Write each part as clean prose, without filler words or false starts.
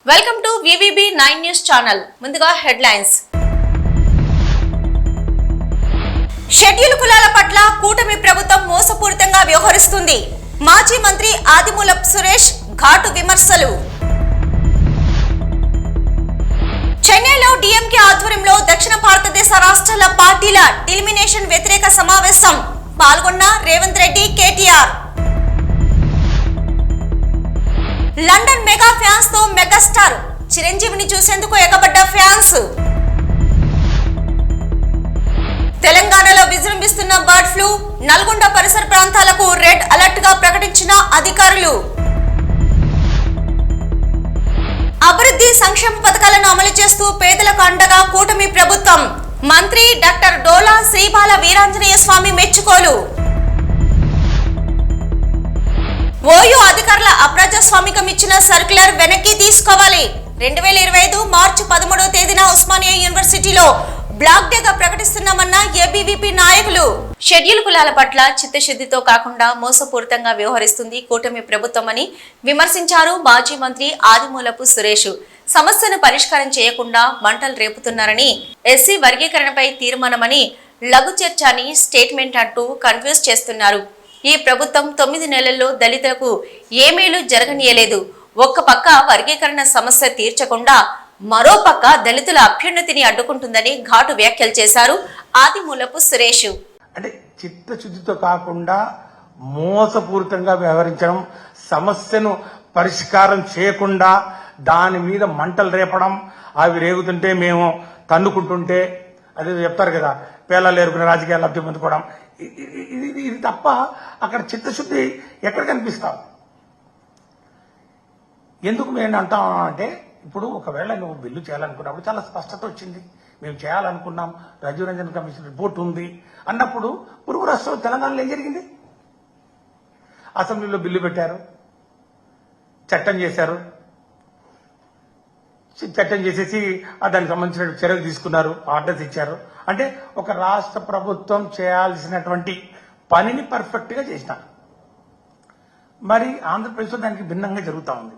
Welcome to VVB 9 news channel. ముందుగా headlines. Schedule కులాల పట్ల కూటమి ప్రభుత్వం మోసపూరితంగా వ్యవహరిస్తుంది. మాజీ మంత్రి ఆదిమూలపు సురేష్ ఘాటు విమర్శలు. చెన్నైలో DMK ఆధ్వర్యంలో దక్షిణ భారతదేశ రాష్ట్రాల పార్టీల డిలిమినేషన్ వ్యతిరేక సమావేశం. పాల్గొన్న Revanth Reddy, KTR. London mega fans తో మెగాస్టార్ చిరంజీవిని చూసేందుకు ఎగబడ్డ ఫ్యాన్స్. తెలంగాణలో విజృంభిస్తున్న బర్డ్ ఫ్లూ. నల్గొండ పరిసర ప్రాంతాలకు రెడ్ అలర్ట్ గా ప్రకటించిన అధికారులు. అభివృద్ధి సంక్షేమ పథకాలను అమలు చేస్తూ పేదలకు అండగా కూటమి ప్రభుత్వం. మంత్రి డాక్టర్ డోలా శ్రీబాల వీరాంజనేయ స్వామి మెచ్చుకోలు. ఓయూ అధికారుల అప్రజాస్వామికం ఇచ్చిన సర్క్యులర్ వెనక్కి తీసుకోవాలి. 2025 మార్చి 13వ తేదీన ఉస్మానియా యూనివర్సిటీలో బ్లాక్ డేగా ప్రకటిస్తున్నామన్న ABVP నాయకులు. షెడ్యూల్ కులాల పట్ల చిత్తశుద్ధితో కాకుండా మోసపూరితంగా వ్యవహరిస్తుంది కూటమి ప్రభుత్వమని విమర్శించారు మాజీ మంత్రి ఆదిమూలపు సురేష్. సమస్యను పరిష్కారం చేయకుండా మంటలు రేపుతున్నారని, SC వర్గీకరణపై తీర్మానమని లఘు చర్చ అని స్టేట్మెంట్ అంటూ కన్ఫ్యూజ్ చేస్తున్నారు. ఈ ప్రభుత్వం 9 నెలల్లో దళితులకు ఏమేలు జరగనీయలేదు. ఒక్క పక్క వర్గీకరణ సమస్య తీర్చకుండా మరో పక్క దళితుల అభ్యున్నతిని అడ్డుకుంటుందని ఘాటు వ్యాఖ్యలు చేశారు ఆదిమూలపు సురేష్. అంటే చిత్తశుద్ధితో కాకుండా మోసపూరితంగా వ్యవహరించడం, సమస్యను పరిష్కారం చేయకుండా దాని మీద మంటలు రేపడం, అవి రేగుతుంటే మేము తన్నుకుంటుంటే అదే చెప్తారు కదా, పేలాలు ఏరుకునే రాజకీయాలు లబ్ధి పొందుకోవడం. ఇది తప్ప అక్కడ చిత్తశుద్ధి ఎక్కడ కనిపిస్తాం? ఎందుకు మేము అంటాం అంటే, ఇప్పుడు ఒకవేళ నువ్వు బిల్లు చేయాలనుకున్నప్పుడు చాలా స్పష్టత వచ్చింది. మేము చేయాలనుకున్నాం, రాజీవ్ రంజన్ కమిషన్ రిపోర్ట్ ఉంది అన్నప్పుడు పొరుగు రాష్ట్రంలో తెలంగాణలో ఏం జరిగింది? అసెంబ్లీలో బిల్లు పెట్టారు, చట్టం చేశారు, చట్టం చేసేసి దానికి సంబంధించిన చర్యలు తీసుకున్నారు, ఆర్డర్స్ ఇచ్చారు. అంటే ఒక రాష్ట్ర ప్రభుత్వం చేయాల్సినటువంటి పనిని పర్ఫెక్ట్ గా చేసినారు. మరి ఆంధ్రప్రదేశ్లో దానికి భిన్నంగా జరుగుతూ ఉంది.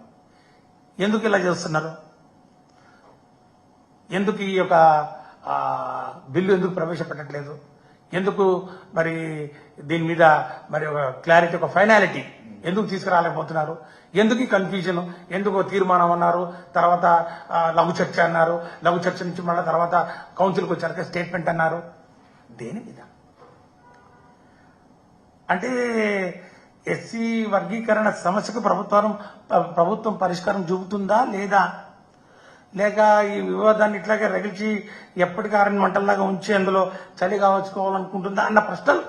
ఎందుకు ఇలా చేస్తున్నారు? ఎందుకు ఈ యొక్క బిల్లు ఎందుకు ప్రవేశపెట్టట్లేదు? ఎందుకు మరి దీని మీద మరి ఒక క్లారిటీ, ఒక ఫైనాలిటీ ఎందుకు తీసుకురాలేకపోతున్నారు? ఎందుకు ఈ కన్ఫ్యూజన్? ఎందుకు తీర్మానం అన్నారు, తర్వాత లఘు చర్చ అన్నారు, లఘు చర్చ నుంచి మళ్ళీ తర్వాత కౌన్సిల్కి వచ్చాక స్టేట్మెంట్ అన్నారు. దేని మీద? అంటే SC వర్గీకరణ సమస్యకు ప్రభుత్వం పరిష్కారం చూపుతుందా లేదా, లేక ఈ వివాదాన్ని ఇట్లాగే రగిల్చి ఎప్పటికీ ఆరని మంటల్లాగా ఉంచి అందులో చలి కావచ్చుకోవాలనుకుంటుందా అన్న ప్రశ్నలు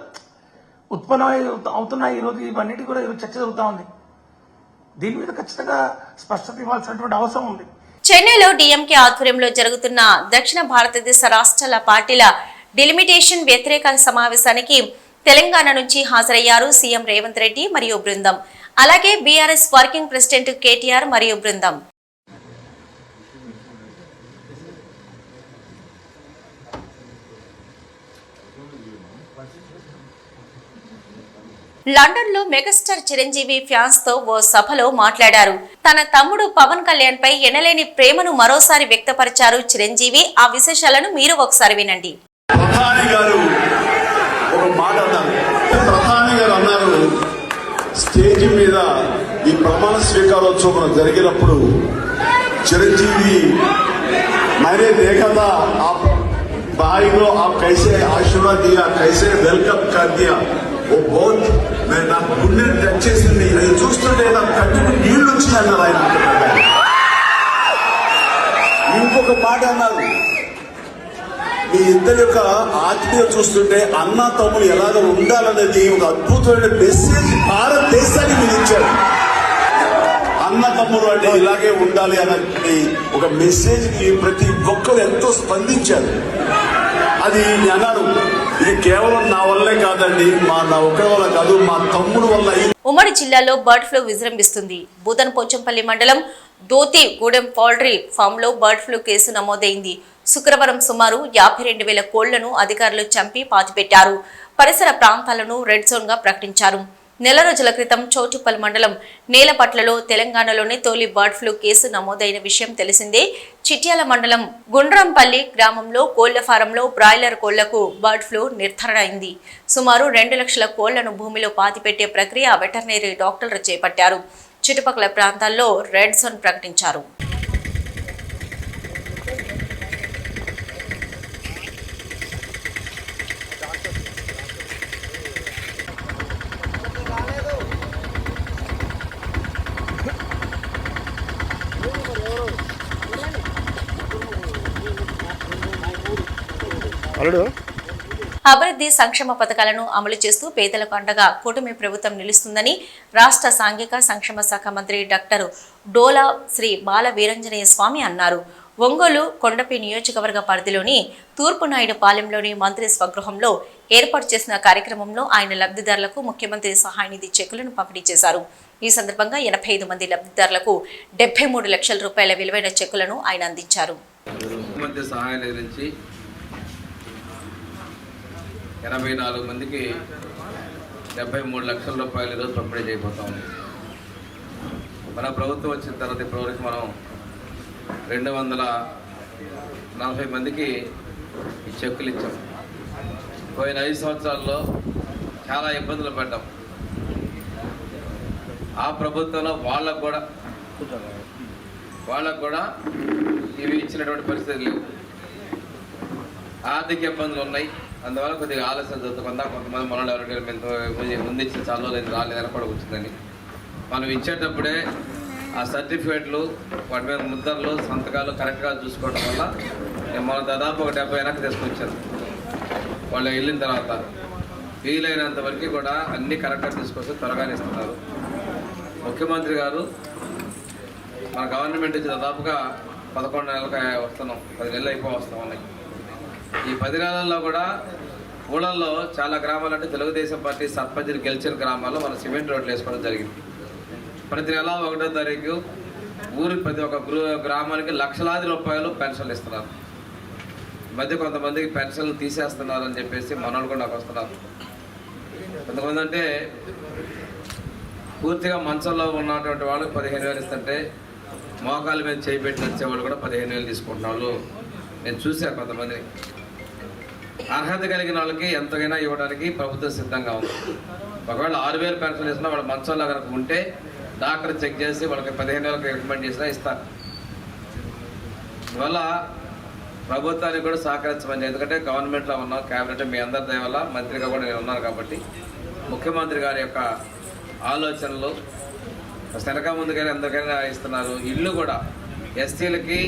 ఉత్పన్నమై అవుతున్నాయి. ఈరోజు ఇవన్నిటి కూడా ఈరోజు చర్చ జరుగుతూ ఉంది. దీని మీద ఖచ్చితంగా స్పష్టత ఇవ్వాల్సినటువంటి అవసరం ఉంది. చెన్నైలో DMK ఆధ్వర్యంలో జరుగుతున్న దక్షిణ భారతదేశ రాష్ట్రాల పార్టీల డిలిమిటేషన్ వ్యతిరేక సమావేశానికి తెలంగాణ నుంచి హాజరయ్యారు సీఎం రేవంత్ రెడ్డి మరియు బృందం. అలాగే BRS వర్కింగ్ ప్రెసిడెంట్ KTR మరియు బృందం. లండన్ లో మెగాస్టార్ చిరంజీవి ఫ్యాన్స్ తో ఓ సభలో మాట్లాడారు. తన తమ్ముడు పవన్ కళ్యాణ్ పై ఎనలేని ప్రేమను మరోసారి వ్యక్తపరిచారు చిరంజీవి. ఆ విశేషాలను మీరు ఒకసారి వినండి. ప్రధాని గారు ఒక మాట అన్నారు. ప్రధాని గారు అన్నారు, స్టేజ్ మీద ఈ ప్రమాణ స్వీకారోత్సవం జరిగినప్పుడు చిరంజీవి मैंने देखा था आप भाई को आप कैसे आशीर्वाद दिया, कैसे वेलकम कर दिया, वो बहुत मैं నా గుండెని టచ్ చేసింది. అది చూస్తుంటే నాకు కట్టుకుని నీళ్లు వచ్చింది అన్నారు ఆయన. ఇంకొక మాట అన్నారు, మీ ఇద్దరి యొక్క ఆత్మీయ చూస్తుంటే అన్నా తమ్ముడు ఎలాగ ఉండాలనేది ఒక అద్భుతమైన మెసేజ్ భారతదేశానికి మీరు ఇచ్చారు. అన్న తమ్ముడు అంటే ఇలాగే ఉండాలి అన్నది ఒక మెసేజ్ కి ప్రతి ఒక్కరు ఎంతో స్పందించారు. అది అన్నారు, ఇది కేవలం నా వల్లే కాదండి, నా ఒక్కరి వల్ల కాదు, మా తమ్ముడు వల్ల. ఉమ్మడి జిల్లాలో బర్డ్ ఫ్లూ విజృంభిస్తుంది. బూదన్ పోచంపల్లి మండలం దోతి గూడెం పౌల్ట్రీ ఫామ్ లో బర్డ్ ఫ్లూ కేసు నమోదైంది. శుక్రవారం సుమారు 52,000 కోళ్లను అధికారులు చంపి పాతిపెట్టారు. పరిసర ప్రాంతాలను రెడ్ జోన్ గా ప్రకటించారు. నెల రోజుల క్రితం చౌటుప్పల్ మండలం నేలపట్లలో తెలంగాణలోని తొలి బర్డ్ ఫ్లూ కేసు నమోదైన విషయం తెలిసిందే. చిట్యాల మండలం గుండ్రంపల్లి గ్రామంలో కోళ్ల ఫారంలో బ్రాయిలర్ కోళ్లకు బర్డ్ ఫ్లూ నిర్ధారణ అయింది. సుమారు 2 లక్షల కోళ్లను భూమిలో పాతిపెట్టే ప్రక్రియ వెటర్నరీ డాక్టర్లు చేపట్టారు. చుట్టుపక్కల ప్రాంతాల్లో రెడ్ జోన్ ప్రకటించారు. అభివృద్ధి సంక్షేమ పథకాలను అమలు చేస్తూ పేదలకు అండగా కూటమి ప్రభుత్వం నిలుస్తుందని రాష్ట్ర సాంఘిక సంక్షేమ శాఖ మంత్రి డాక్టర్ డోలా శ్రీ బాల వీరంజనేయ స్వామి అన్నారు. ఒంగోలు కొండపి నియోజకవర్గ పరిధిలోని తూర్పునాయుడుపాలెంలోని మంత్రి స్వగృహంలో ఏర్పాటు చేసిన కార్యక్రమంలో ఆయన లబ్ధిదారులకు ముఖ్యమంత్రి సహాయ నిధి చెక్కులను పంపిణీ చేశారు. ఈ సందర్భంగా 85 మంది లబ్ధిదారులకు 73 లక్షల రూపాయల విలువైన చెక్కులను ఆయన అందించారు. 84 మందికి 73 లక్షల రూపాయలు ఈరోజు పంపిణీ చేయబోతా ఉంది. మన ప్రభుత్వం వచ్చిన తర్వాత ఇప్పటివరకు మనం 240 మందికి ఈ చెక్కులు ఇచ్చాం. పోయిన 5 సంవత్సరాల్లో చాలా ఇబ్బందులు పడ్డాం. ఆ ప్రభుత్వంలో వాళ్ళకు కూడా ఇవి ఇచ్చినటువంటి పరిస్థితులు లేవు. ఆర్థిక ఇబ్బందులు ఉన్నాయి. అందువల్ల కొద్దిగా ఆలస్యం జరుగుతుందా, కొంతమంది మనలో ఎవరైనా ముందు ఇచ్చిన చాలా రాలేదని కూడా వచ్చిందని మనం ఇచ్చేటప్పుడే ఆ సర్టిఫికేట్లు వాటి మీద ముద్రలు సంతకాలు కరెక్ట్గా చూసుకోవడం వల్ల మనం దాదాపు ఒక 70 వెనక్కి తీసుకొచ్చారు. వాళ్ళు వెళ్ళిన తర్వాత వీలైనంత వరకు కూడా అన్నీ కరెక్ట్గా తీసుకొస్తే త్వరగానే ఇస్తున్నారు. ముఖ్యమంత్రి గారు మన గవర్నమెంట్ నుంచి దాదాపుగా 11 నెలలకు వస్తున్నాం, 10 నెలలు అయిపో వస్తూ ఉన్నాయి. ఈ 10 నెలల్లో కూడా ఊళ్ళల్లో చాలా గ్రామాలు అంటే తెలుగుదేశం పార్టీ సర్పంచ్లు గెలిచిన గ్రామాల్లో మనం సిమెంట్ రోడ్లు వేసుకోవడం జరిగింది. ప్రతి నెల 1వ తారీఖు ఊరికి ప్రతి ఒక్క గ్రామానికి లక్షలాది రూపాయలు పెన్షన్లు ఇస్తున్నారు. ఈ మధ్య కొంతమందికి పెన్షన్లు తీసేస్తున్నారని చెప్పేసి మనోళ్ళు కూడా నాకు వస్తున్నారు. కొంతమంది అంటే పూర్తిగా మంచంలో ఉన్నటువంటి వాళ్ళకి 15,000 ఇస్తుంటే మోకాల మీద చేయి పెట్టి వచ్చేవాళ్ళు కూడా 15,000 తీసుకుంటున్నారు. నేను చూశాను కొంతమందిని. అర్హత కలిగిన వాళ్ళకి ఎంతైనా ఇవ్వడానికి ప్రభుత్వం సిద్ధంగా ఉంది. ఒకవేళ 6,000 పెన్షన్ ఇస్తున్నా వాళ్ళ మంచంలో కనుక ఉంటే డాక్టర్ చెక్ చేసి వాళ్ళకి 15,000 రికమెండ్ చేసినా ఇస్తారు. అందువల్ల ప్రభుత్వానికి కూడా సహకరించమని, ఎందుకంటే గవర్నమెంట్లో ఉన్నాం, క్యాబినెట్ మీ అందరి దయ వల్ల మంత్రిగా కూడా నేను ఉన్నాను కాబట్టి ముఖ్యమంత్రి గారి యొక్క ఆలోచనలు వెనక ముందుకైనా ఎంతకైనా ఇస్తున్నారు. ఇల్లు కూడా ఎస్సీలకి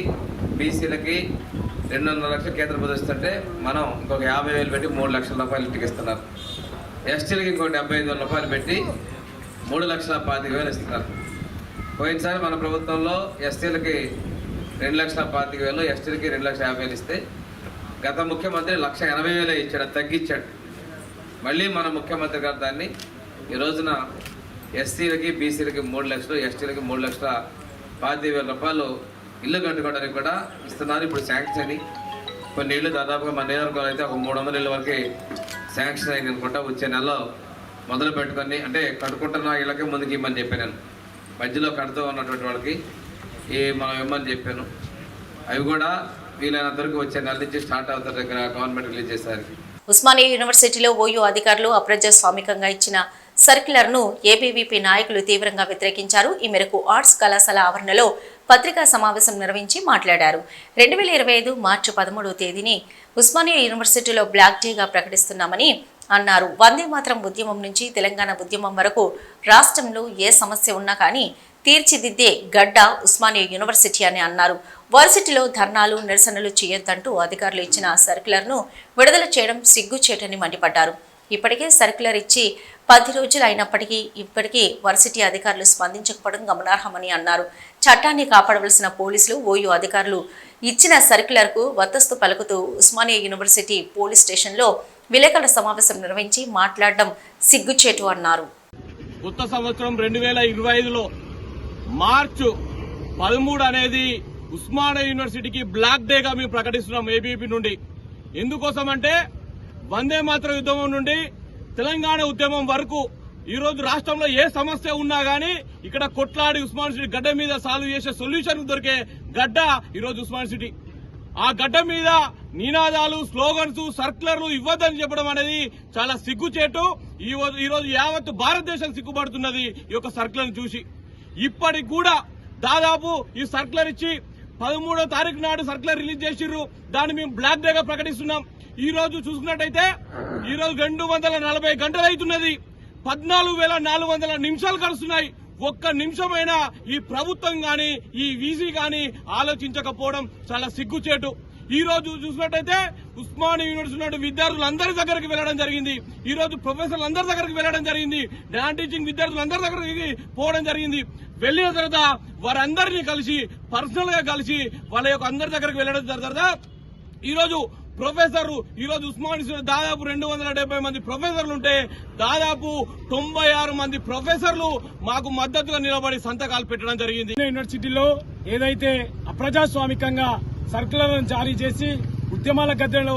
బీసీలకి 2.5 లక్షలు కేంద్ర ప్రభుత్వం ఇస్తుంటే మనం ఇంకొక 50,000 పెట్టి 3 లక్షల రూపాయలు ఇంటికి ఇస్తున్నారు. ఎస్టీలకి ఇంకొక 75,000 రూపాయలు పెట్టి 3,25,000 ఇస్తున్నారు. పోయినసారి మన ప్రభుత్వంలో ఎస్టీలకి 2,25,000, ఎస్టీలకి 2,50,000 ఇస్తే గత ముఖ్యమంత్రి 1,80,000 ఇచ్చాడు, తగ్గించాడు. మళ్ళీ మన ముఖ్యమంత్రి గారు దాన్ని ఈ రోజున ఎస్సీలకి బీసీలకి 3 లక్షలు, ఎస్టీలకి 3,25,000 రూపాయలు ఇల్లు కట్టుకోవడానికి కూడా ఇస్తున్నారు. ఇప్పుడు శాంక్షన్ అని కొన్ని ఇళ్ళు దాదాపుగా మన నియోజకవర్గంలో అయితే ఒక 300 ఇళ్ళ వరకు శాంక్షన్ అయింది అనుకుంటా. వచ్చే నెలలో మొదలు పెట్టుకొని, అంటే కట్టుకుంటున్న ఇళ్ళకే ముందుకు ఇవ్వమని చెప్పాను. నేను మధ్యలో కడుతూ ఉన్నటువంటి వాళ్ళకి మనం ఇవ్వమని చెప్పాను. అవి కూడా వీలైనంత వరకు వచ్చే నెల నుంచి స్టార్ట్ అవుతారు. దగ్గర గవర్నమెంట్ రిలీజ్ చేశారు. ఉస్మానియా యూనివర్సిటీలో ఓయూ అధికారులు అప్రజాస్వామికంగా ఇచ్చిన సర్క్యులర్ను ఏబీవీపీ నాయకులు తీవ్రంగా వ్యతిరేకించారు. ఈ మేరకు ఆర్ట్స్ కళాశాల ఆవరణలో పత్రికా సమావేశం నిర్వహించి మాట్లాడారు. 2025 మార్చి 13వ తేదీని ఉస్మానియా యూనివర్సిటీలో బ్లాక్ డేగా ప్రకటిస్తున్నామని అన్నారు. వందే మాతరం ఉద్యమం నుంచి తెలంగాణ ఉద్యమం వరకు రాష్ట్రంలో ఏ సమస్య ఉన్నా కానీ తీర్చిదిద్దే గడ్డ ఉస్మానియా యూనివర్సిటీ అని అన్నారు. వర్సిటీలో ధర్నాలు నిరసనలు చేయొద్దంటూ అధికారులు ఇచ్చిన సర్క్యులర్ను విడుదల చేయడం సిగ్గుచేటని మండిపడ్డారు. ఇప్పటికే సర్క్యులర్ ఇచ్చి 10 రోజులు అయినప్పటికీ ఇప్పటికీ వర్సిటీ అధికారులు స్పందించకపోవడం గమనార్హమని అన్నారు. చట్టాన్ని కాపాడవలసిన పోలీసులు ఓయూ అధికారులు ఇచ్చిన సర్క్యులర్కు వత్తస్తు పలుకుతూ ఉస్మానియా యూనివర్సిటీ పోలీస్ స్టేషన్లో విలేకరుల సమావేశం నిర్వహించి మాట్లాడడం సిగ్గుచేటు అన్నారు. కొత్త సంవత్సరం 2025లో మార్చి 13 అనేది ఉస్మానియా యూనివర్సిటీకి బ్లాక్ డేగా మేము ప్రకటిస్తున్నాం ఏబీవీపీ నుండి. ఎందుకోసం అంటే వందే మాతరం ఉద్యమం నుండి తెలంగాణ ఉద్యమం వరకు ఈ రోజు రాష్ట్రంలో ఏ సమస్య ఉన్నా గానీ ఇక్కడ కొట్లాడి ఉస్మాన్ సిటీ గడ్డ మీద సాల్వ్ చేసే సొల్యూషన్ దొరికే గడ్డ ఈరోజు ఉస్మాన్ సిటీ. ఆ గడ్డ మీద నినాదాలు, స్లోగన్స్, సర్క్యులర్లు ఇవ్వద్దని చెప్పడం అనేది చాలా సిగ్గుచేటు. ఈ రోజు యావత్ భారతదేశం సిగ్గుపడుతున్నది ఈ యొక్క సర్క్యులర్ చూసి. ఇప్పటికి కూడా దాదాపు ఈ సర్క్యులర్ ఇచ్చి 13వ తారీఖు నాడు సర్క్యులర్ రిలీజ్ చేసిర్రు. దాన్ని మేము బ్లాక్ డేగా ప్రకటిస్తున్నాం. ఈ రోజు చూసుకున్నట్టయితే ఈ రోజు 240 గంటలు అవుతున్నది. 14,400 నిమిషాలు గడుస్తున్నాయి. ఒక్క నిమిషమైనా ఈ ప్రభుత్వం గాని ఈ వీసీ గాని ఆలోచించకపోవడం చాలా సిగ్గుచేటు. ఈ రోజు చూసినట్టయితే ఉస్మానియా యూనివర్సిటీ విద్యార్థులందరి దగ్గరికి వెళ్లడం జరిగింది. ఈ రోజు ప్రొఫెసర్లందరి దగ్గరికి వెళ్లడం జరిగింది. నాన్ టీచింగ్ విద్యార్థులందరి దగ్గరికి పోవడం జరిగింది. వెళ్లిన తర్వాత వారందరినీ కలిసి పర్సనల్ గా కలిసి వాళ్ళ యొక్క అందరి దగ్గరికి వెళ్లడం తర్వాత ఈ రోజు ప్రొఫెసర్లు ఈ రోజు ఉస్మానియా దాదాపు 270 మంది ప్రొఫెసర్లు ఉంటే దాదాపు 96 మంది ప్రొఫెసర్లు మాకు మద్దతుగా నిలబడి సంతకాలు పెట్టడం జరిగింది. యూనివర్సిటీలో ఏదైతే అప్రజాస్వామికంగా సర్కులర్లను జారీ చేసి ఉద్యమాల గడ్డలో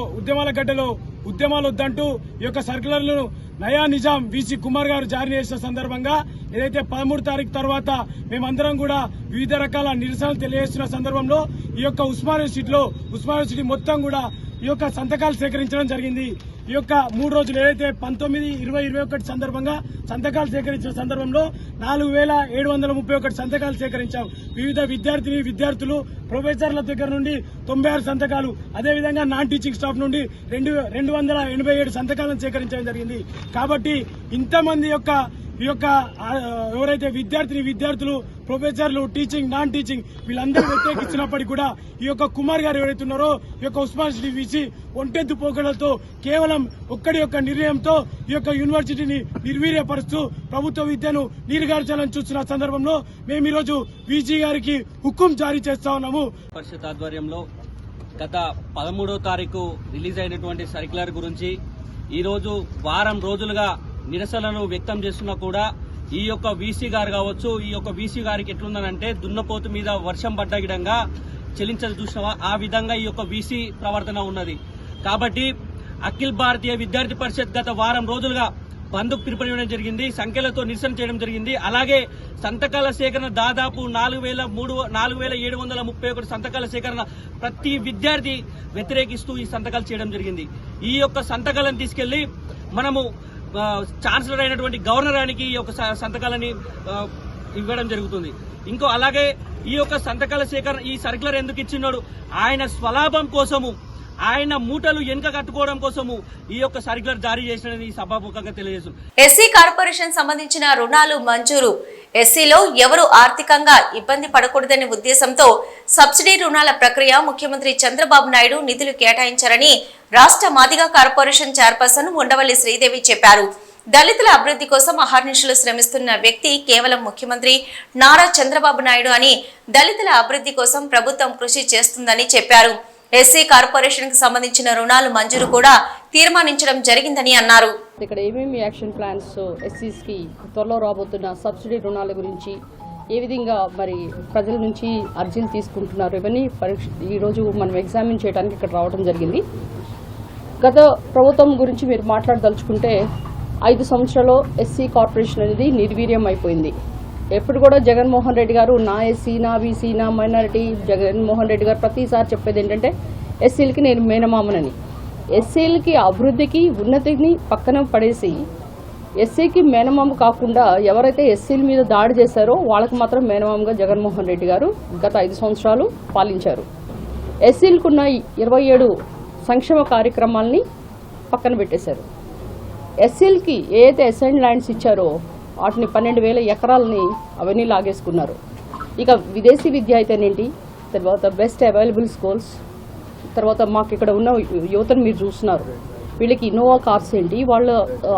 ఉద్యమాలు వద్దంటూ ఈ యొక్క సర్కులర్లను నయా నిజాం వీసీ కుమార్ గారు జారీ చేసిన సందర్భంగా ఏదైతే 13 తారీఖు తర్వాత మేమందరం కూడా వివిధ రకాల నిరసనలు తెలియజేస్తున్న సందర్భంలో ఈ యొక్క ఉస్మానియా యూనివర్సిటీ మొత్తం కూడా ఈ యొక్క సంతకాలు సేకరించడం జరిగింది. ఈ యొక్క 3 రోజులు ఏదైతే 19, 20, 21 సందర్భంగా సంతకాలు సేకరించిన సందర్భంలో 4,731 సంతకాలు సేకరించాం. వివిధ విద్యార్థులు ప్రొఫెసర్ల దగ్గర నుండి 96 సంతకాలు, అదేవిధంగా నాన్ టీచింగ్ స్టాఫ్ నుండి 287 సంతకాలను సేకరించడం జరిగింది. కాబట్టి ఇంతమంది ఈ యొక్క ఎవరైతే విద్యార్థులు ప్రొఫెసర్లు టీచింగ్ నాన్ టీచింగ్ వీళ్ళందరూ వ్యతిరేకించినప్పటికీ కూడా ఈ యొక్క కుమార్ గారు ఎవరైతే ఉన్నారో ఈ యొక్క ఉస్మాన్ సిటీ వీసీ ఒంటెద్దు పోకడలతో కేవలం ఒక్కడి యొక్క నిర్ణయంతో ఈ యొక్క యూనివర్సిటీని నిర్వీర్యపరుస్తూ ప్రభుత్వ విద్యను నీరుగార్చాలని చూస్తున్న సందర్భంలో మేము ఈరోజు వీసీ గారికి హుకుం జారీ చేస్తా ఉన్నాము. పరిషత్ ఆధ్వర్యంలో గత 13వ తారీఖు రిలీజ్ అయినటువంటి సర్క్యులర్ గురించి ఈరోజు వారం రోజులుగా నిరసనలు వ్యక్తం చేస్తున్నా కూడా ఈ యొక్క వీసీ గారు కావచ్చు, ఈ యొక్క వీసీ గారికి ఎట్లుందనంటే దున్నపోతు మీద వర్షం పడ్డ విధంగా చెలించదు చూసినావా ఆ విధంగా ఈ యొక్క వీసీ ప్రవర్తన ఉన్నది. కాబట్టి అఖిల్ భారతీయ విద్యార్థి పరిషత్ గత వారం రోజులుగా బంద్కు పిలుపునివ్వడం జరిగింది. సంఖ్యలతో నిరసన చేయడం జరిగింది. అలాగే సంతకాల సేకరణ దాదాపు 4,731 సంతకాల సేకరణ ప్రతి విద్యార్థి వ్యతిరేకిస్తూ ఈ సంతకాలు చేయడం జరిగింది. ఈ యొక్క సంతకాలను తీసుకెళ్లి మనము ఛాన్సలర్ అయినటువంటి గవర్నర్ గారికి ఈ యొక్క సంతకాలని ఇవ్వడం జరుగుతుంది. ఇంకో అలాగే ఈ యొక్క సంతకాల సేకరణ ఈ సర్క్యులర్ ఎందుకు ఇచ్చినాడు, ఆయన స్వలాభం కోసము, ఆయన మూటలు వెనుక కట్టుకోవడం కోసము ఈ యొక్క సర్క్యులర్ జారీ చేసినది సభాముఖంగా తెలియజేస్తుంది. ఎస్సీ కార్పొరేషన్ సంబంధించిన రుణాలు మంజూరు. ఎస్సీలో ఎవరు ఆర్థికంగా ఇబ్బంది పడకూడదనే ఉద్దేశంతో సబ్సిడీ రుణాల ప్రక్రియ ముఖ్యమంత్రి చంద్రబాబు నాయుడు నిధులు కేటాయించారని రాష్ట్ర మాదిగ కార్పొరేషన్ చైర్పర్సన్ ఉండవల్లి శ్రీదేవి చెప్పారు. దళితుల అభివృద్ధి కోసం అహర్నిశలు శ్రమిస్తున్న వ్యక్తి కేవలం ముఖ్యమంత్రి నారా చంద్రబాబు నాయుడు అని, దళితుల అభివృద్ధి కోసం ప్రభుత్వం కృషి చేస్తుందని చెప్పారు. ఎస్సీ కార్పొరేషన్ కి సంబంధించిన రుణాలు మంజూరు కూడా తీర్మానించడం జరిగిందని అన్నారు. ఇక్కడ ఏమేమి యాక్షన్ ప్లాన్స్ ఎస్సీస్ కి త్వరలో రాబోతున్న సబ్సిడీ రుణాల గురించి ఏ విధంగా మరి ప్రజల నుంచి అర్జీలు తీసుకుంటున్నారు ఇవన్నీ ఈరోజు మనం ఎగ్జామిన్ చేయడానికి ఇక్కడ రావడం జరిగింది. గత ప్రభుత్వం గురించి మీరు మాట్లాడదలుచుకుంటే 5 సంవత్సరాల్లో ఎస్సీ కార్పొరేషన్ అనేది నిర్వీర్యం అయిపోయింది. ఎప్పుడు కూడా జగన్మోహన్ రెడ్డి గారు నా ఎస్సీ, నా బీసీ, నా మైనారిటీ, జగన్మోహన్ రెడ్డి గారు ప్రతిసారి చెప్పేది ఏంటంటే ఎస్సీలకి నేను మేనమామనని. ఎస్సీలకి అభివృద్ధికి ఉన్నతిని పక్కన పడేసి ఎస్సీకి మేనమామ కాకుండా ఎవరైతే ఎస్సీల మీద దాడి చేశారో వాళ్ళకి మాత్రం మేనమామగా జగన్మోహన్ రెడ్డి గారు గత 5 సంవత్సరాలు పాలించారు. ఎస్సీలకున్న 27 సంక్షేమ కార్యక్రమాలని పక్కన పెట్టేశారు. ఎస్సీలకి ఏదైతే అసైన్ ల్యాండ్స్ ఇచ్చారో వాటిని 12,000 ఎకరాలని అవన్నీ లాగేసుకున్నారు. ఇక విదేశీ విద్య అయితేనేంటి, తర్వాత బెస్ట్ అవైలబుల్ స్కూల్స్, తర్వాత మాకు ఇక్కడ ఉన్న యువతను మీరు చూస్తున్నారు, వీళ్ళకి ఇన్నోవా కార్స్ ఏంటి, వాళ్ళ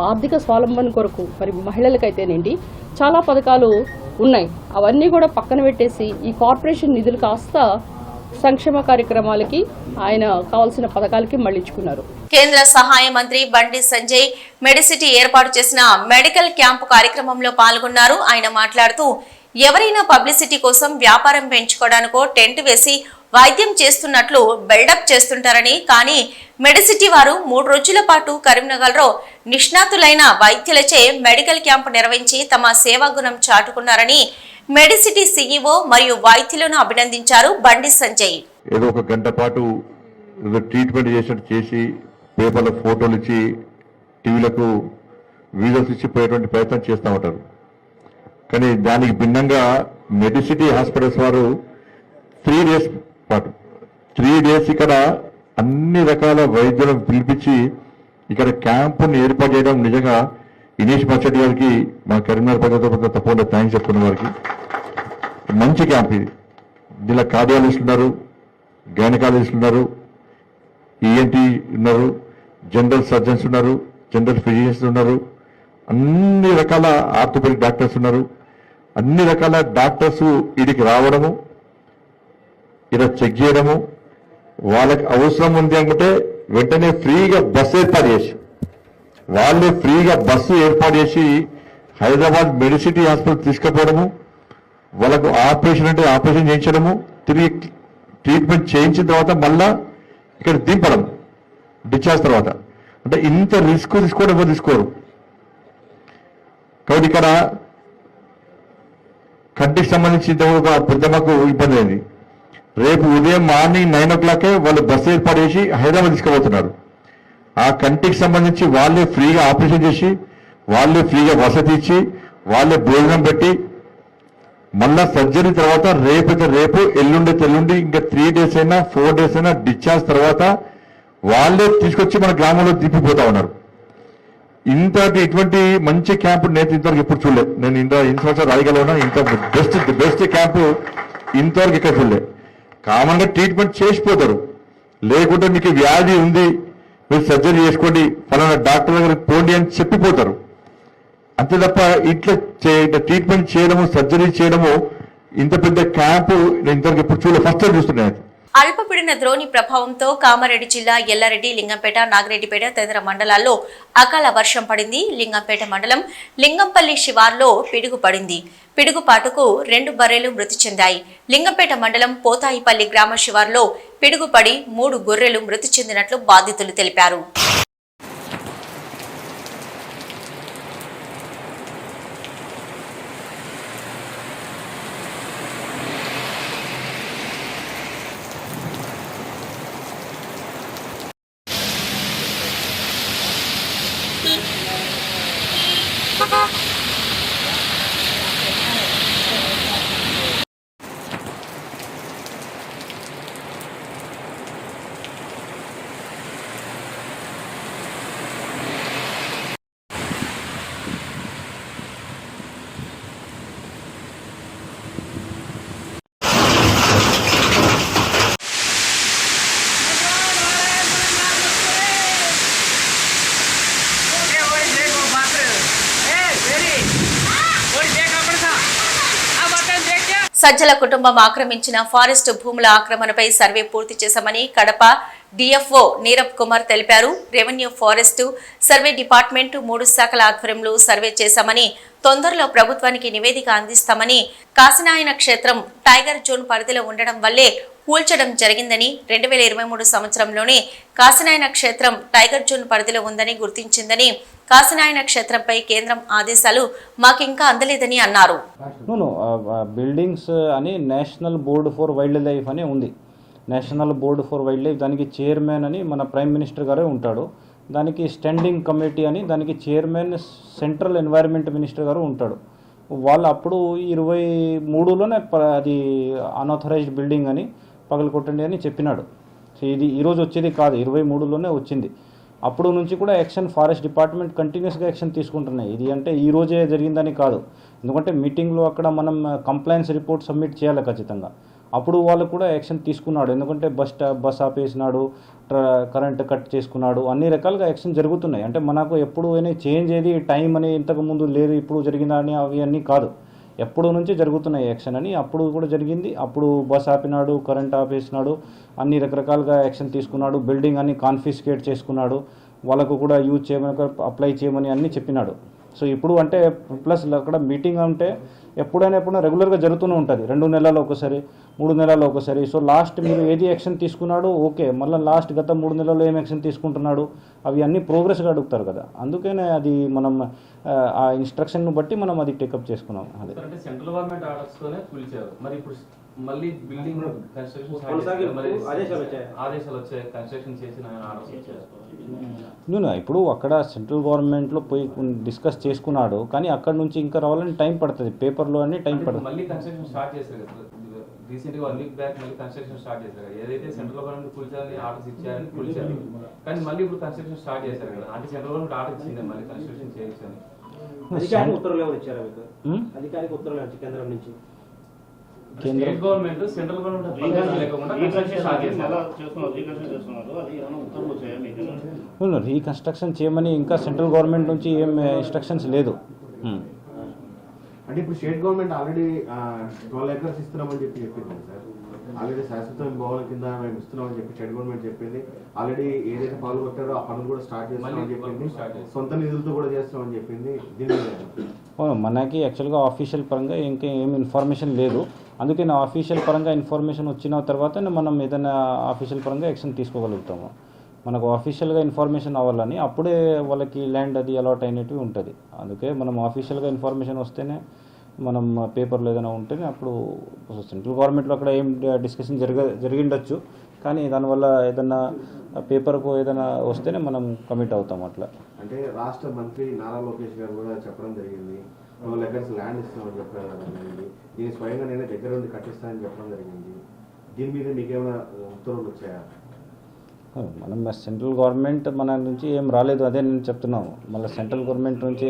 ఆర్థిక స్వావలంబన కొరకు మరి మహిళలకైతేనేంటి చాలా పథకాలు ఉన్నాయి. అవన్నీ కూడా పక్కన పెట్టేసి ఈ కార్పొరేషన్ నిధులు కాస్త సంక్షేమ కార్యక్రమాలకి ఆయన కావాల్సిన పథకాలకి మళ్లించుకున్నారు. కేంద్ర సహాయ మంత్రి బండి సంజయ్ మెడిసిటీ ఏర్పాటు చేసిన మెడికల్ క్యాంపు కార్యక్రమంలో పాల్గొన్నారు. ఆయన మాట్లాడుతూ ఎవరైనా పబ్లిసిటీ కోసం వ్యాపారం పెంచుకోవడానికో టెంట్ వేసి వైద్యం చేస్తున్నట్లు బిల్డప్ చేస్తుంటారని, కానీ మెడిసిటీ వారు 3 రోజుల పాటు కరీంనగర్లో నిష్ణాతులైన వైద్యులచే మెడికల్ క్యాంపు నిర్వహించి తమ సేవా గుణం చాటుకున్నారని మెడిసిటీ సీఈఓ మరియు వైద్యులను అభినందించారు బండి సంజయ్. ఏదో ఒక గంట పాటు ట్రీట్మెంట్ చేసినట్టు చేసి పేపర్లో ఫోటోలు ఇచ్చి టీవీలకు వీడియోస్ ఇచ్చి పోయేటువంటి ప్రయత్నం చేస్తూ ఉంటారు. కానీ దానికి భిన్నంగా మెడిసిటీ హాస్పిటల్స్ వారు 3 days పాటు 3 days ఇక్కడ అన్ని రకాల వైద్యులను పిలిపించి ఇక్కడ క్యాంపుని ఏర్పాటు చేయడం నిజంగా ఇనీష్ మచ్చటి గారికి మా కరీంనగర్ ప్రజలతో తప్పకుండా థ్యాంక్స్ చెప్తున్న వారికి. మంచి క్యాంప్ ఇది. దీనిలో కార్డియాలజిస్టులు ఉన్నారు, గైనకాలజిస్టులు ఉన్నారు, ఈఎన్టీ ఉన్నారు, జనరల్ సర్జన్స్ ఉన్నారు, జనరల్ ఫిజిషియన్స్ ఉన్నారు, అన్ని రకాల ఆర్థోపెడిక్ డాక్టర్స్ ఉన్నారు. అన్ని రకాల డాక్టర్స్ వీడికి రావడము, ఇలా చెక్ చేయడము, వాళ్ళకి అవసరం ఉంది అనుకుంటే వెంటనే ఫ్రీగా బస్సు ఏర్పాటు చేసి వాళ్ళే ఫ్రీగా బస్సు ఏర్పాటు చేసి హైదరాబాద్ మెడిసిటీ హాస్పిటల్ తీసుకుపోవడము, వాళ్ళకు ఆపరేషన్ అంటే ఆపరేషన్ చేయించడము, తిరిగి ట్రీట్మెంట్ చేయించిన తర్వాత మళ్ళా ఇక్కడ దింపడం డిశ్చార్జ్ తర్వాత. అంటే ఇంత రిస్క్ తీసుకోవడం ఎవరు తీసుకోరు. కాబట్టి ఇక్కడ కంటికి సంబంధించి పెద్దమ్మకు ఇబ్బంది అయింది. రేపు ఉదయం మార్నింగ్ 9 o'clock వాళ్ళు బస్సు ఏర్పాటు చేసి హైదరాబాద్ తీసుకుపోతున్నారు. ఆ కంటికి సంబంధించి వాళ్ళే ఫ్రీగా ఆపరేషన్ చేసి, వాళ్ళే ఫ్రీగా వసతి ఇచ్చి, వాళ్ళే భోజనం పెట్టి, మళ్ళా సర్జరీ తర్వాత రేపు ఎల్లుండి ఇంకా 3 days అయినా 4 days అయినా డిశ్చార్జ్ తర్వాత వాళ్ళే తీసుకొచ్చి మన గ్రామంలో దింపిపోతా ఉన్నారు. ఇటువంటి మంచి క్యాంపు నేను ఇంతవరకు ఎప్పుడు చూడలేదు. నేను ఇన్ని సంవత్సరాలు రాయగలనా ఇంత బెస్ట్ క్యాంపు ఇంతవరకు ఇక్కడ చూడలేదు. కామన్గా ట్రీట్మెంట్ చేసిపోతారు, లేకుంటే మీకు వ్యాధి ఉంది మీరు సర్జరీ చేసుకోండి ఫలానా డాక్టర్ దగ్గరికి పోండి అని చెప్పిపోతారు. అంతే తప్ప ఇట్లా ట్రీట్మెంట్ చేయడము, సర్జరీ చేయడము, ఇంత పెద్ద క్యాంపు నేను ఇంతవరకు ఎప్పుడు చూడలేదు. ఫస్ట్ టైం చూస్తున్నాను. అల్పపీడన ద్రోణి ప్రభావంతో కామారెడ్డి జిల్లా ఎల్లారెడ్డి, లింగంపేట, నాగిరెడ్డిపేట తదితర మండలాల్లో అకాల వర్షం పడింది. లింగంపేట మండలం లింగంపల్లి శివార్లో పిడుగు పడింది. పిడుగుపాటుకు 2 బర్రెలు మృతి చెందాయి. లింగంపేట మండలం పోతాయిపల్లి గ్రామ శివార్లో పిడుగుపడి 3 గొర్రెలు మృతి చెందినట్లు బాధితులు తెలిపారు. సజ్జల కుటుంబం ఆక్రమించిన ఫారెస్ట్ భూముల ఆక్రమణపై సర్వే పూర్తి చేశామని కడప డిఎఫ్ఓ నీరబ్ కుమార్ తెలిపారు. రెవెన్యూ, ఫారెస్టు, సర్వే డిపార్ట్మెంట్ 3 శాఖల ఆధ్వర్యంలో సర్వే చేశామని, తొందరలో ప్రభుత్వానికి నివేదిక అందిస్తామని, కాశీనాయన క్షేత్రం టైగర్ జోన్ పరిధిలో ఉండడం వల్లే కూల్చడం జరిగిందని, 2023 సంవత్సరంలోనే కాశీనాయన క్షేత్రం టైగర్ జోన్ పరిధిలో ఉందని గుర్తించిందని, కాశీనాయన క్షేత్రంపై కేంద్రం ఆదేశాలు మాకింకా అందలేదని అన్నారు. బిల్డింగ్స్ అని national board for wild life అని ఉంది. National board for wild life దానికి చైర్మన్ అని మన ప్రైమ్ మినిస్టర్ గారే ఉంటాడు. దానికి స్టాండింగ్ కమిటీ అని దానికి చైర్మన్ సెంట్రల్ ఎన్వైరన్మెంట్ మినిస్టర్ గారు ఉంటాడు. వాళ్ళు అప్పుడు 23లోనే అది అన్ఆథరైజ్డ్ బిల్డింగ్ అని పగలకొట్టండి అని చెప్పినాడు. సో ఇది ఈరోజు వచ్చేది కాదు, 23లోనే వచ్చింది. అప్పుడు నుంచి కూడా యాక్షన్ ఫారెస్ట్ డిపార్ట్మెంట్ కంటిన్యూస్గా యాక్షన్ తీసుకుంటున్నాయి. ఇది అంటే ఈ రోజే జరిగిందని కాదు, ఎందుకంటే మీటింగ్లో అక్కడ మనం కంప్లైంట్స్ రిపోర్ట్ సబ్మిట్ చేయాలి ఖచ్చితంగా. అప్పుడు వాళ్ళు కూడా యాక్షన్ తీసుకున్నాడు, ఎందుకంటే బస్ ఆపేసినాడు, కరెంట్ కట్ చేసుకున్నాడు, అన్ని రకాలుగా యాక్షన్ జరుగుతున్నాయి. అంటే మనకు ఎప్పుడు చేంజ్ ఏది టైం అని ఇంతకుముందు లేదు ఇప్పుడు జరిగిందని అవి అన్నీ కాదు, ఎప్పుడు నుంచి జరుగుతున్నాయి యాక్షన్ అని. అప్పుడు కూడా జరిగింది, అప్పుడు బస్ ఆపినాడు, కరెంట్ ఆపేసినాడు, అన్ని రకరకాలుగా యాక్షన్ తీసుకున్నాడు, బిల్డింగ్ అన్ని కాన్ఫిస్కేట్ చేసుకున్నాడు, వాళ్ళకు కూడా యూజ్ చేయమని అప్లై చేయమని అన్నీ చెప్పినాడు. సో ఇప్పుడు అంటే ప్లస్ అక్కడ మీటింగ్ అంటే ఎప్పుడైనా రెగ్యులర్గా జరుగుతూనే ఉంటుంది, 2 నెలల్లో ఒకసారి, 3 నెలల్లో ఒకసారి. సో లాస్ట్ మీరు ఏది యాక్షన్ తీసుకున్నాడు ఓకే, మళ్ళీ లాస్ట్ గత 3 నెలల్లో ఏం యాక్షన్ తీసుకుంటున్నాడు అవి అన్నీ ప్రోగ్రెస్గా అడుగుతారు కదా. అందుకనే అది మనం ఆ ఇన్స్ట్రక్షన్ను బట్టి మనం అది టేకప్ చేసుకున్నాం. అదే అంటే సెంట్రల్ గవర్నమెంట్ ఆర్డర్స్తోనే కూల్చారు, మరి ఇప్పుడు మళ్ళీ బిల్డింగ్ కన్స్ట్రక్షన్ ఆదేశాలు వచ్చాయి, కన్స్ట్రక్షన్ చేసిన ఆర్డర్స్ వచ్చాయి. నేను ఇప్పుడు అక్కడ సెంట్రల్ గవర్నమెంట్లో పోయి డిస్కస్ చేసుకున్నాడు, కానీ అక్కడ నుంచి ఇంకా రావాలని టైం పడుతుంది, పేపర్లో అన్ని టైం పడుతుంది. మళ్ళీ కన్స్ట్రక్షన్ స్టార్ట్ చేశారు కదా, రీసెంట్గా 1 వీక్ బ్యాక్ మళ్ళీ కన్స్ట్రక్షన్ స్టార్ట్ చేశారు కదా. ఏదైతే సెంట్రల్ గవర్నమెంట్ కూల్చారని ఆర్డర్స్ ఇచ్చారని కూల్చారు, కానీ మళ్ళీ ఇప్పుడు కన్స్ట్రక్షన్ స్టార్ట్ చేశారు కదా. అంటే సెంట్రల్ గవర్నమెంట్ ఆర్డర్ ఇచ్చింది మళ్ళీ కన్స్ట్రక్షన్ చేయొచ్చని. అధికారిక ఉత్తర్వులు ఎవరు ఇచ్చారు మీకు? అధికారిక ఉత్తర్వులు వచ్చి కేంద్రం నుంచి స్టేట్ గవర్నమెంట్ సెంట్రల్ గవర్నమెంట్ లేకుండా రీకన్స్ట్రక్షన్ చేయమని ఇంకా సెంట్రల్ గవర్నమెంట్ నుంచి ఏం ఇన్స్ట్రక్షన్స్ లేదు. అంటే ఇప్పుడు స్టేట్ గవర్నమెంట్ ఆల్రెడీ 12 acres ఇస్తున్నామని చెప్పింది సార్. ఆల్రెడీ శాశ్వత భవనం కింద మేము ఇస్తున్నామని చెప్పి స్టేట్ గవర్నమెంట్ చెప్పింది. ఆల్రెడీ ఏదైతే పనులు కొట్టారో ఆ పనులు కూడా స్టార్ట్ చేస్తామని చెప్పింది, సొంత నిధులతో కూడా చేస్తామని చెప్పింది. దీని మనకి యాక్చువల్గా ఆఫీషియల్ పరంగా ఇంకా ఏం ఇన్ఫర్మేషన్ లేదు, అందుకే నా ఆఫీషియల్ పరంగా ఇన్ఫర్మేషన్ వచ్చిన తర్వాత మనం ఏదైనా ఆఫీషియల్ పరంగా యాక్షన్ తీసుకోగలుగుతాము. మనకు ఆఫీషియల్గా ఇన్ఫర్మేషన్ అవ్వాలని అప్పుడే వాళ్ళకి ల్యాండ్ అది అలాట్ అయినట్టు ఉంటుంది. అందుకే మనం ఆఫీషియల్గా ఇన్ఫర్మేషన్ వస్తేనే, మనం పేపర్లో ఏదైనా ఉంటేనే అప్పుడు సెంట్రల్ గవర్నమెంట్లో అక్కడ ఏం డిస్కషన్ జరిగిండొచ్చు, కానీ దానివల్ల ఏదైనా పేపర్కు ఏదైనా వస్తేనే మనం కమిట్ అవుతాం. అట్లా అంటే రాష్ట్ర మంత్రి నారా లోకేష్ గారు కూడా చెప్పడం జరిగింది, 12 acres ల్యాండ్ ఇస్తామని చెప్పడం జరిగింది. దీన్ని స్వయంగా నేనే దగ్గర ఉండి కట్టిస్తానని చెప్పడం జరిగింది. దీని మీద మీకేమైనా ఉత్తర్వులు వచ్చాయా? మనం సెంట్రల్ గవర్నమెంట్ మన నుంచి ఏం రాలేదు, అదే నేను చెప్తున్నాను. మళ్ళీ సెంట్రల్ గవర్నమెంట్ నుంచి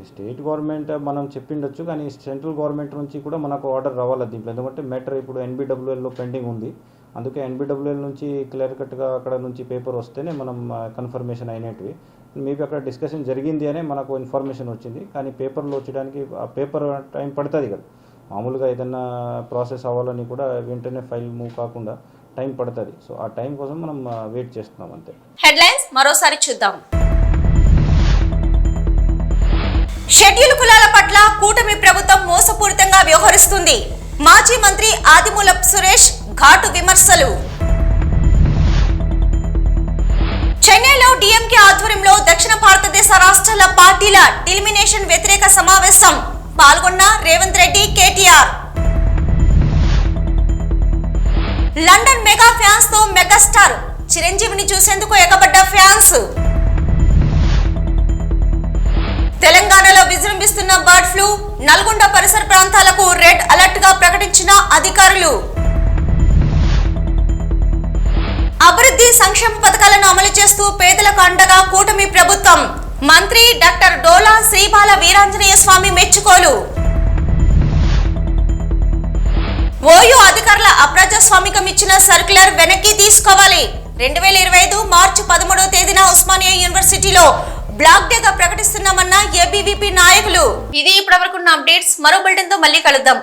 స్టేట్ గవర్నమెంట్ మనం చెప్పిండొచ్చు, కానీ సెంట్రల్ గవర్నమెంట్ నుంచి కూడా మనకు ఆర్డర్ రావాలి దీంట్లో. ఎందుకంటే మ్యాటర్ ఇప్పుడు NBWLలో పెండింగ్ ఉంది, అందుకే NBWL నుంచి క్లియర్ కట్గా అక్కడ నుంచి పేపర్ వస్తేనే మనం కన్ఫర్మేషన్ అయినట్వి. మేబీ అక్కడ డిస్కషన్ జరిగింది అనే మనకు ఇన్ఫర్మేషన్ వచ్చింది, కానీ పేపర్లో వచ్చడానికి ఆ పేపర్ టైం పడుతుంది కదా. మామూలుగా ఏదైనా ప్రాసెస్ అవ్వాలని కూడా వెంటనే ఫైల్ మూవ్ కాకుండా టైం పడుతుంది. సో ఆ టైం కోసం మనం వెయిట్ చేస్తున్నాం అంతే. హెడ్లైన్స్ మరోసారి చూద్దాం. షెడ్యూల్ కులాల పట్ల కూటమి ప్రభుత్వం మోసపూరితంగా వ్యవహరిస్తుంది. మాజీ మంత్రి ఆదిమూలపు సురేష్ ఘాటు విమర్శలు. చెన్నైలో DMK ఆధ్వర్యంలో దక్షిణ భారతదేశ రాష్ట్రాల పార్టీల డిలిమినేషన్ వ్యతిరేక సమావేశం. పాల్గొన్న Revanth Reddy, KTR. London mega fans తో మెగాస్టార్ చిరంజీవిని చూసేందుకు ఎగబడ్డ ఫ్యాన్స్. తెలంగాణలో విజృంభిస్తున్న బర్డ్ ఫ్లూ, నల్గొండ పరిసర ప్రాంతాలకు రెడ్ అలర్ట్ గా ప్రకటించిన అధికారులు. అభివృద్ధి సంక్షేమ పథకాలను అమలు చేస్తూ పేదలకు అండగా కూటమి ప్రభుత్వం. మంత్రి డాక్టర్ డోలా శ్రీబాల వీరాంజనేయ స్వామి మెచ్చుకోలు. ఓయూ అధికారుల అప్రజాస్వామికం ఇచ్చిన సర్క్యులర్ వెనక్కి తీసుకోవాలి. 2025 మార్చి 13వ తేదీన ఉస్మానియా యూనివర్సిటీలో బ్లాక్ డేగా ప్రకటిస్తున్నామన్న ABVP నాయకులు. ఇది ఇప్పటివరకు అప్డేట్స్. మరో బులెటిన్ తో మళ్ళీ కలుద్దాం.